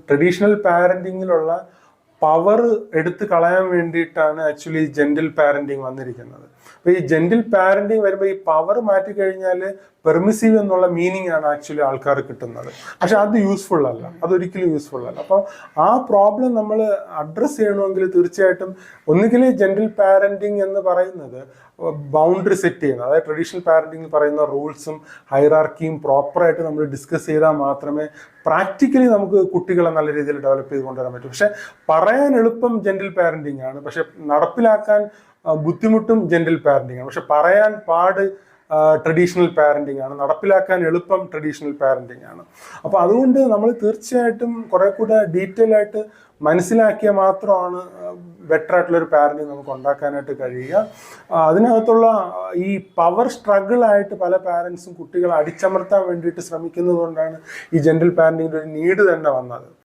Traditional പാരന്റിങ്ങിലുള്ള power എടുത്തു കളയാൻ വേണ്ടിയിട്ടാണ് ആക്ച്വലി ജെന്റിൽ പാരന്റിങ് വന്നിരിക്കുന്നത്. അപ്പോൾ ഈ ജെന്റിൽ പാരന്റിങ് വരുമ്പോൾ ഈ പവർ മാറ്റിക്കഴിഞ്ഞാൽ പെർമിസീവ് എന്നുള്ള മീനിങ് ആണ് ആക്ച്വലി ആൾക്കാർ കിട്ടുന്നത്. പക്ഷെ അത് യൂസ്ഫുൾ അല്ല, അതൊരിക്കലും യൂസ്ഫുൾ അല്ല. അപ്പോൾ ആ പ്രോബ്ലം നമ്മൾ അഡ്രസ്സ് ചെയ്യണമെങ്കിൽ തീർച്ചയായിട്ടും ഒന്നുകിൽ ജെന്റിൽ പാരന്റിങ് എന്ന് പറയുന്നത് ബൗണ്ടറി സെറ്റ് ചെയ്യുന്നത്, അതായത് ട്രഡീഷണൽ പാരന്റിങ് പറയുന്ന റൂൾസും ഹൈറാർക്കിയും പ്രോപ്പറായിട്ട് നമ്മൾ ഡിസ്കസ് ചെയ്താൽ മാത്രമേ പ്രാക്ടിക്കലി നമുക്ക് കുട്ടികളെ നല്ല രീതിയിൽ ഡെവലപ്പ് ചെയ്ത് കൊണ്ടുവരാൻ പറ്റും. പക്ഷെ പറയാൻ എളുപ്പം ജെന്റിൽ പാരന്റിങ് ആണ്, പക്ഷെ നടപ്പിലാക്കാൻ ബുദ്ധിമുട്ടും ജെന്റിൽ പാരന്റിങ് ആണ്. പക്ഷെ പറയാൻ പാട് ട്രഡീഷണൽ പാരന്റിങ് ആണ്, നടപ്പിലാക്കാൻ എളുപ്പം ട്രഡീഷണൽ പാരന്റിങ് ആണ്. അപ്പോൾ അതുകൊണ്ട് നമ്മൾ തീർച്ചയായിട്ടും കുറെ കൂടെ ഡീറ്റെയിൽ ആയിട്ട് മനസ്സിലാക്കിയാൽ മാത്രമാണ് ബെറ്റർ ആയിട്ടുള്ളൊരു പാരന്റിങ് നമുക്ക് ഉണ്ടാക്കാനായിട്ട് കഴിയുക. അതിനകത്തുള്ള ഈ പവർ സ്ട്രഗിളായിട്ട് പല പാരൻസും കുട്ടികളെ അടിച്ചമർത്താൻ വേണ്ടിയിട്ട് ശ്രമിക്കുന്നത് കൊണ്ടാണ് ഈ ജെന്റിൽ പാരന്റിങ്ങിൻ്റെ ഒരു നീഡ് തന്നെ വന്നത്.